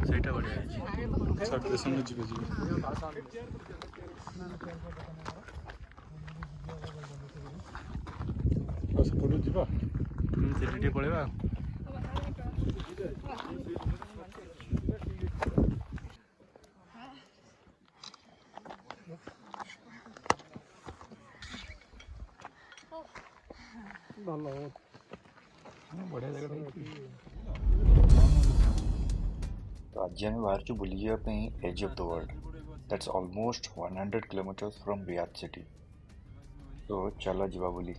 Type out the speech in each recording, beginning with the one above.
ସେଇଟା ବଢ଼ିଆ ହେଇଛି। ସାଙ୍ଗେ ସାଙ୍ଗେ ଯିବେ ସେପଟୁ ଯିବା ସେଠି ଟିକେ ପଳେଇବା ଆଉ। ଭଲ ବଢ଼ିଆ ଜାଗାଟା ହେଇଛି। तो आज आम बाहर बुली edge of the world that's almost 100 kilometres from Riyadh city. तो चलो जीवा बुली।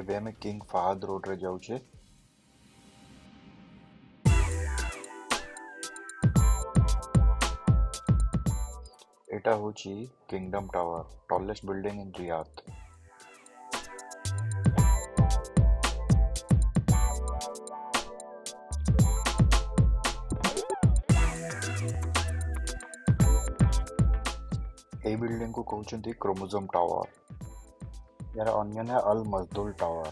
ଏବେ ଆମେ କିଙ୍ଗ ଫାହାଦ ରୋଡରେ ଯାଉଛେ। ଏଟା ହେଉଛି kingdom tower, tallest building in Riyadh. এই ବିଲ୍ଡିଂ କୁ କହୁଛନ୍ତି କ୍ରୋମୋଜୋମ ଟାୱାର। यार अन्य है Al Majdoul tower.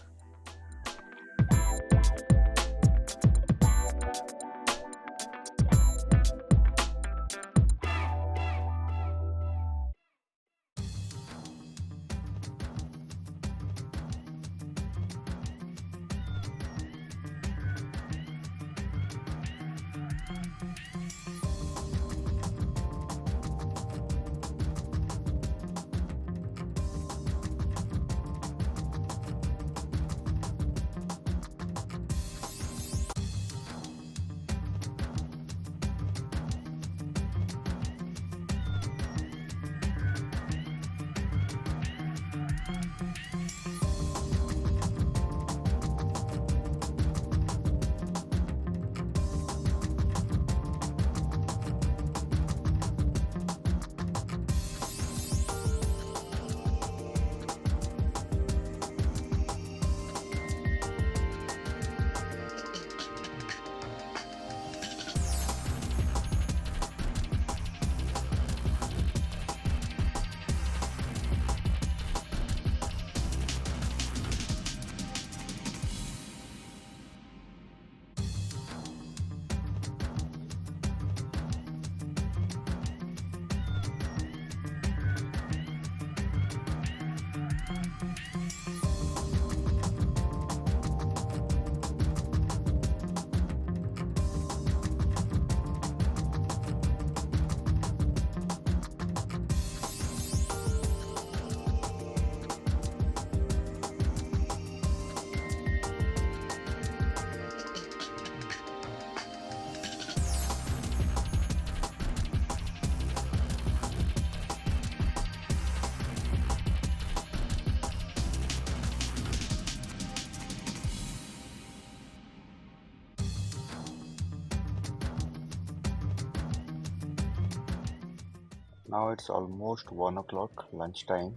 Now it's almost 1 o'clock lunch time.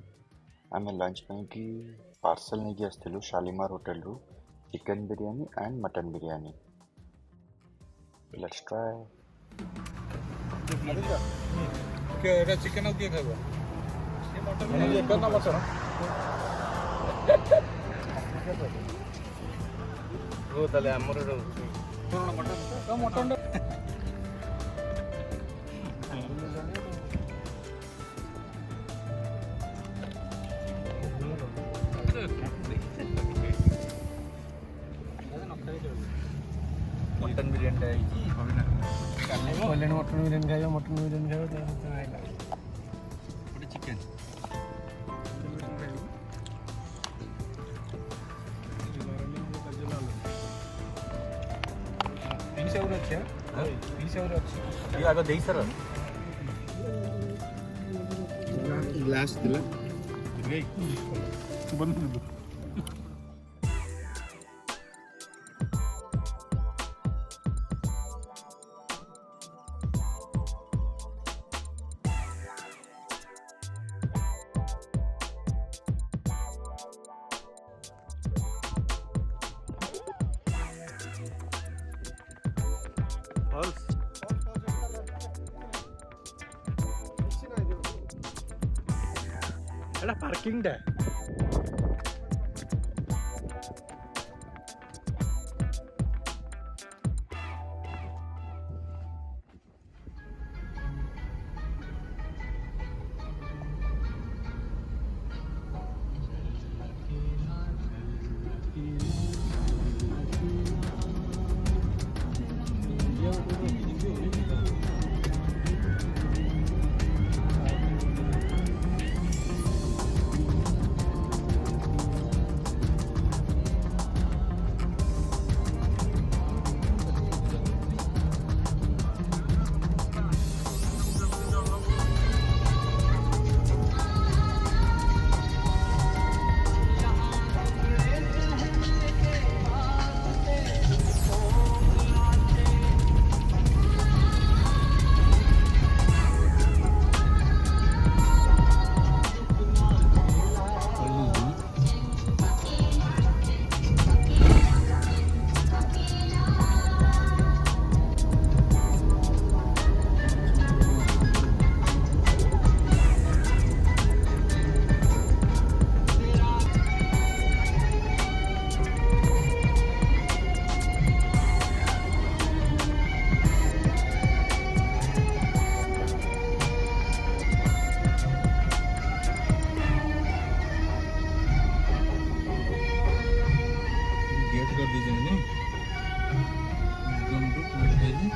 आम लंच की पार्सल नहीं आसलु शालीमार होटेल रु chicken biryani and mutton biryani. Let's try. एटा चिकन और किए खाइबा? ये मटन ना मटन वो ताले हमर mutton mutton mutton biryani mutton biryani खाइबा मटन बिरयानी खाइबा गोटे चिकेन आग दे सर ग्लास दिला फॉल्स एटा पार्किंग टा गेट कर दीजिए नहीं एकदम रुक बैठ जाइए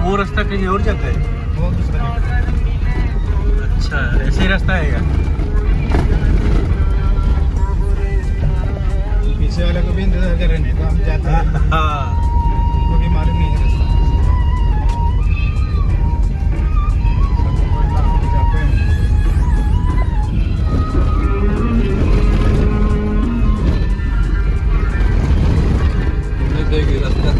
वो रास्ता कहीं और जाता है। वो दूसरा अच्छा ऐसे ही रास्ता है क्या? पीछे वाले को भी इंतजार कर रहे हैं तो हम जाते तो भी मालूम नहीं है रास्ता। जाते हैं। तुमने देखी रास्ता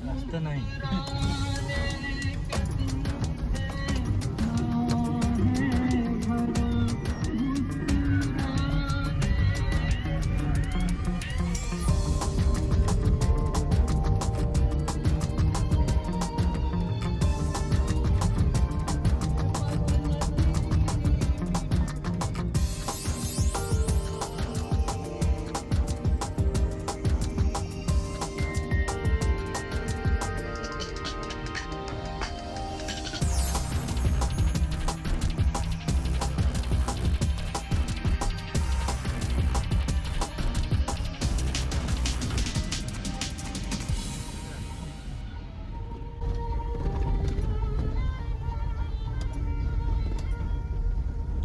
रास्ता नाही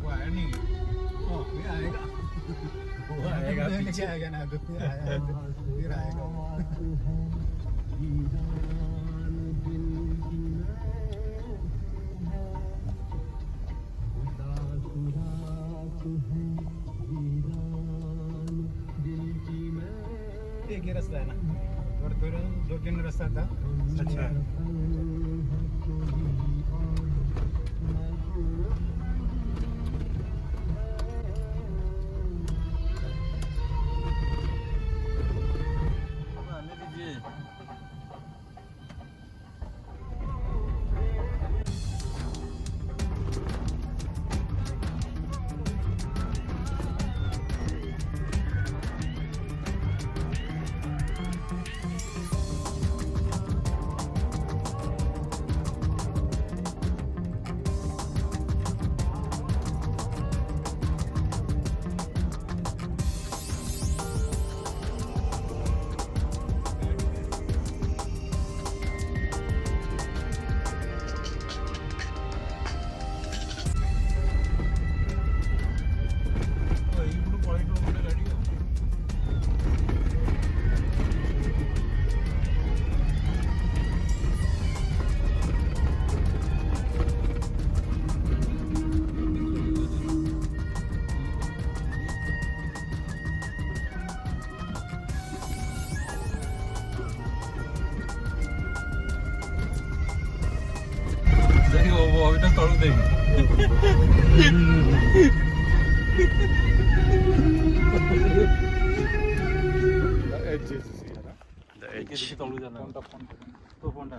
वो आया नहीं है। फिर आएगा वो आएगा लेके पीछे। आएगा ना तो फिर आया फिर आएगा एक ही रास्ता है ना और दो तीन रास्ता था अच्छा आने दीजिए ବହିଟା ତଳକୁ ଦେଇକି The edge. ତଳକୁ ଜାନା ତୋ ଫୋନଟା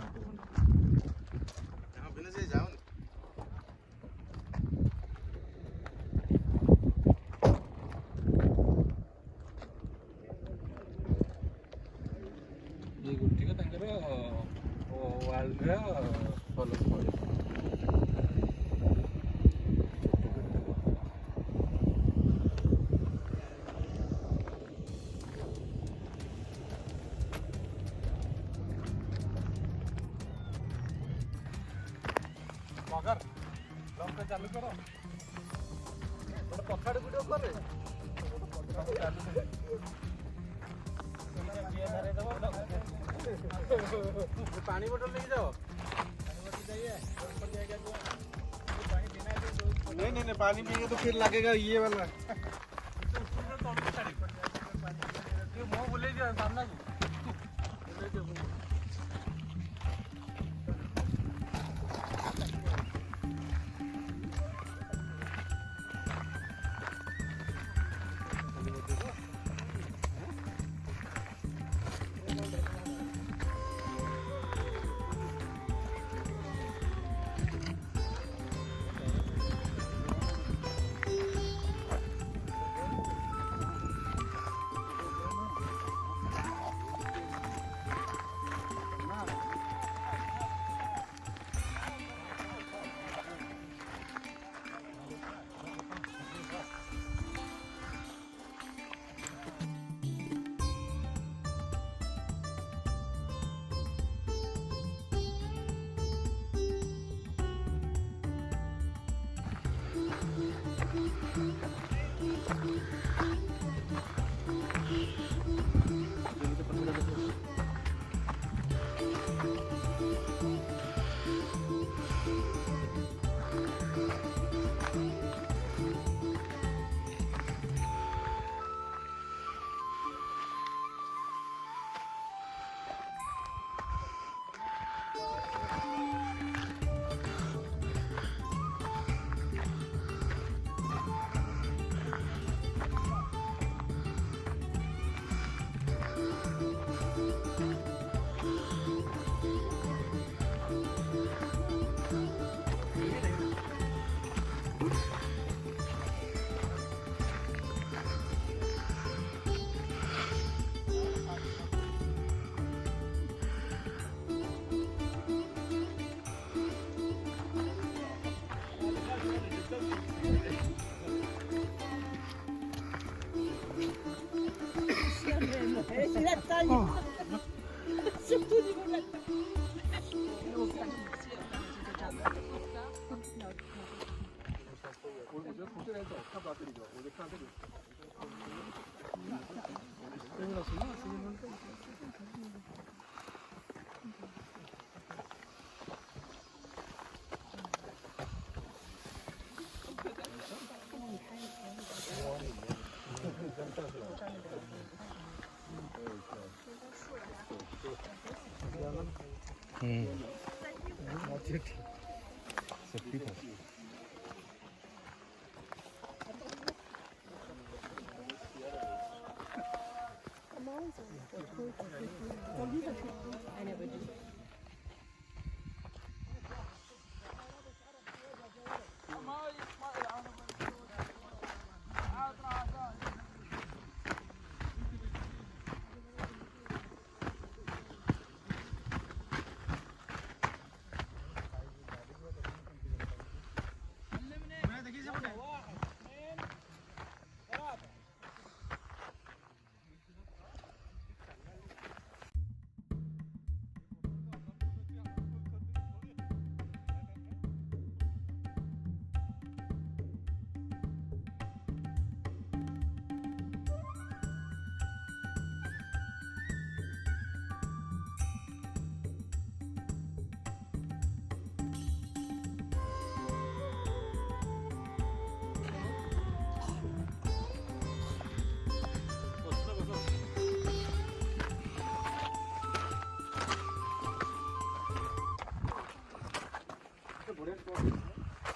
ये गोटी का तांकर वर्ल्ड रा फॉलो पड़े मगर लंग पे चालू करो ଗୋଟେ ପଛାଡ ଭିଡିଓ କରେ पानी बोतल लेके जाओ नहीं नहीं नहीं पानी पिएंगे तो फिर लगेगा ये वाला मुँह बोले सामना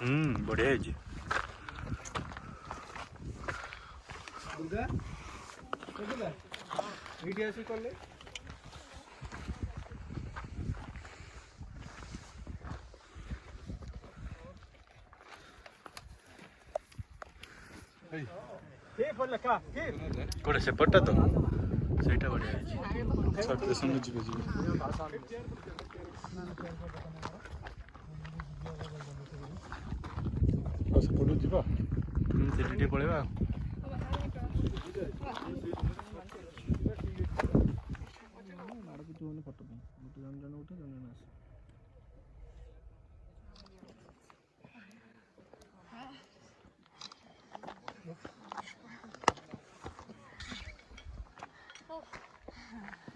बढ़िया है जी। दुर्गा देखला वीडियो आसी करले के पडला का के कोड़े से पट्टा तो ସେଇଟା बढ़िया है जी। ସ୍ଟେସନ ଯିବେ ଯିବେ ଆଉ ସେପଟକୁ ଯିବା ସେଠି ଟିକେ ପଳେଇବା। ଫଟୋ ପାଇଁ ଗୋଟେ ଜଣ ଉଠେ ଜଣେ ଆସେ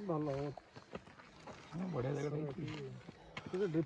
ଭଲ बढ़िया जगह